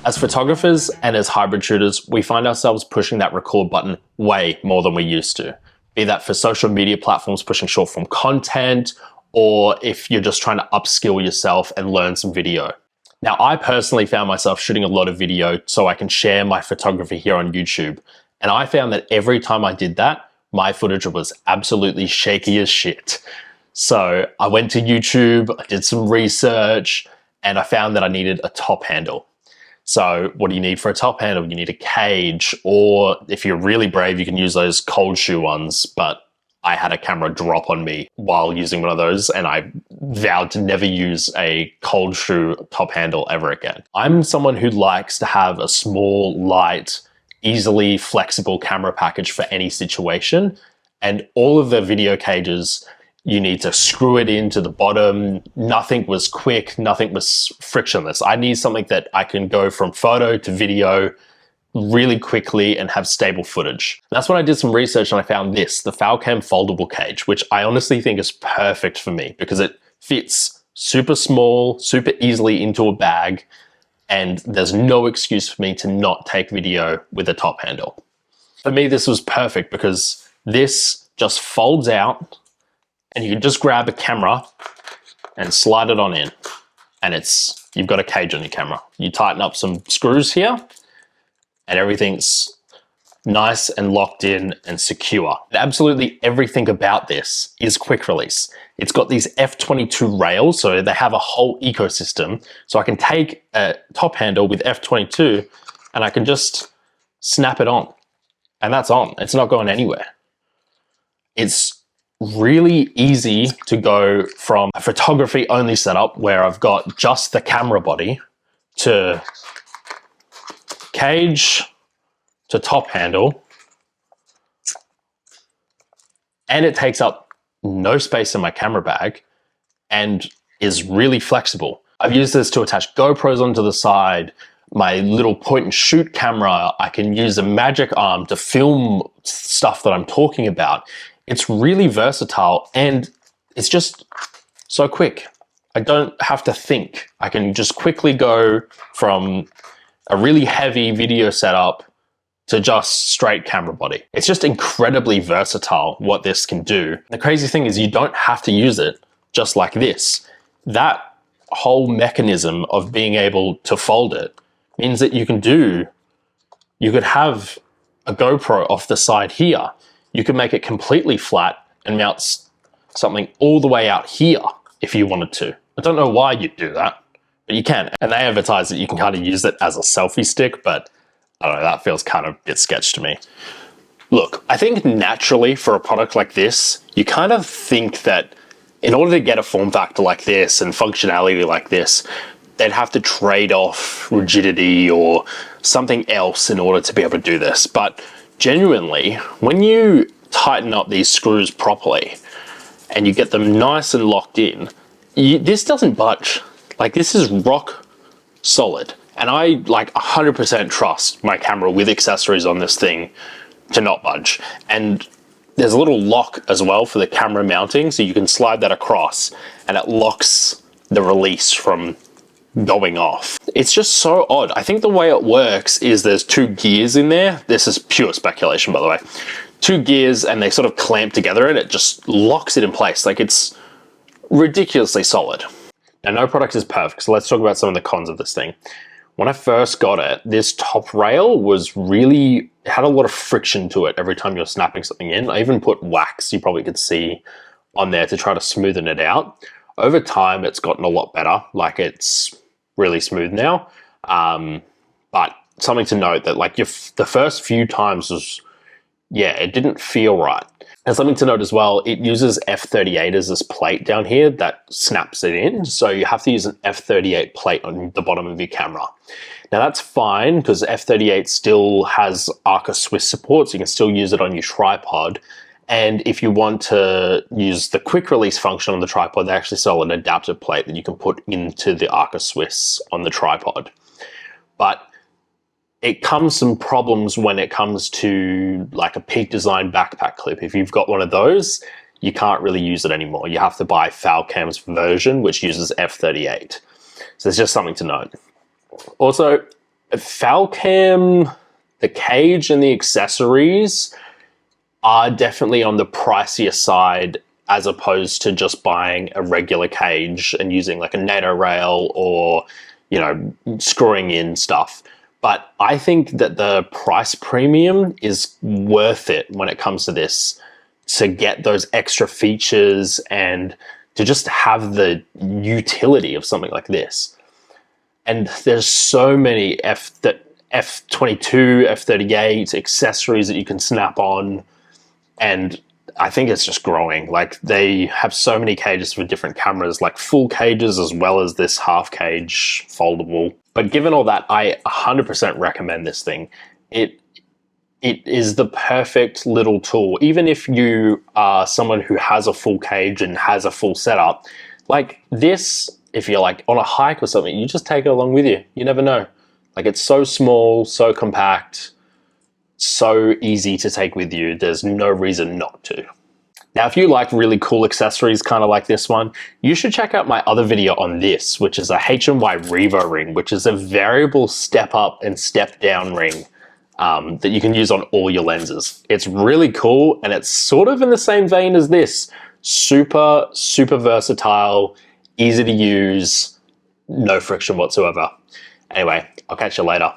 As photographers and as hybrid shooters, we find ourselves pushing that record button way more than we used to. Be that for social media platforms pushing short form content, or if you're just trying to upskill yourself and learn some video. Now, I personally found myself shooting a lot of video so I can share my photography here on YouTube. And I found that every time I did that, my footage was absolutely shaky as shit. So I went to YouTube, I did some research, and I found that I needed a top handle. So what do you need for a top handle? You need a cage, or if you're really brave, you can use those cold shoe ones, but I had a camera drop on me while using one of those, and I vowed to never use a cold shoe top handle ever again. I'm someone who likes to have a small, light, easily flexible camera package for any situation, and all of the video cages, you need to screw it into the bottom. Nothing was quick, nothing was frictionless. I need something that I can go from photo to video really quickly and have stable footage. That's when I did some research and I found this, the Falcam Foldable Cage, which I honestly think is perfect for me because it fits super small, super easily into a bag, and there's no excuse for me to not take video with a top handle. For me, this was perfect because this just folds out and you can just grab a camera and slide it on in, and you've got a cage on your camera. You tighten up some screws here and everything's nice and locked in and secure. Absolutely everything about this is quick release. It's got these F22 rails, so they have a whole ecosystem. So I can take a top handle with F22 and I can just snap it on, and that's on. It's not going anywhere. It's really easy to go from a photography only setup where I've got just the camera body to cage to top handle, and it takes up no space in my camera bag and is really flexible. I've used this to attach GoPros onto the side, my little point and shoot camera. I can use a magic arm to film stuff that I'm talking about. It's really versatile and it's just so quick. I don't have to think. I can just quickly go from a really heavy video setup to just straight camera body. It's just incredibly versatile what this can do. The crazy thing is you don't have to use it just like this. That whole mechanism of being able to fold it means that you could have a GoPro off the side here. You could make it completely flat and mount something all the way out here if you wanted to. I don't know why you'd do that, but you can. And they advertise that you can kind of use it as a selfie stick, but I don't know, that feels kind of a bit sketch to me. Look, I think naturally for a product like this, you kind of think that in order to get a form factor like this and functionality like this, they'd have to trade off rigidity or something else in order to be able to do this. But genuinely, when you tighten up these screws properly and you get them nice and locked in, this doesn't budge. Like, this is rock solid. And I like 100% trust my camera with accessories on this thing to not budge. And there's a little lock as well for the camera mounting, so you can slide that across and it locks the release from going off. It's just so odd. I think the way it works is there's two gears in there. This is pure speculation, by the way. Two gears, and they sort of clamp together and it just locks it in place. Like, it's ridiculously solid. Now, no product is perfect, so let's talk about some of the cons of this thing. When I first got it, this top rail it had a lot of friction to it every time you're snapping something in. I even put wax, you probably could see, on there to try to smoothen it out. Over time, it's gotten a lot better. Like, it's really smooth now. But something to note that like the first few times was, it didn't feel right. And something to note as well, it uses F38 as this plate down here that snaps it in. So you have to use an F38 plate on the bottom of your camera. Now that's fine because F38 still has Arca Swiss support, so you can still use it on your tripod. And if you want to use the quick release function on the tripod, they actually sell an adapter plate that you can put into the Arca Swiss on the tripod. But it comes some problems when it comes to like a Peak Design backpack clip. If you've got one of those, you can't really use it anymore. You have to buy Falcam's version, which uses F38. So it's just something to note. Also, Falcam, the cage and the accessories are definitely on the pricier side as opposed to just buying a regular cage and using like a nano rail or, you know, screwing in stuff. But I think that the price premium is worth it when it comes to this, to get those extra features and to just have the utility of something like this. And there's so many F22, F38 accessories that you can snap on. And I think it's just growing. Like, they have so many cages for different cameras, like full cages as well as this half cage foldable. But given all that, I 100% recommend this thing. It is the perfect little tool. Even if you are someone who has a full cage and has a full setup, like this, if you're like on a hike or something, you just take it along with you. You never know. Like, it's so small, so compact, so easy to take with you. There's no reason not to. Now, if you like really cool accessories, kind of like this one, you should check out my other video on this, which is a HMY Revo ring, which is a variable step up and step down ring that you can use on all your lenses. It's really cool, and it's sort of in the same vein as this. Super, super versatile, easy to use, no friction whatsoever. Anyway, I'll catch you later.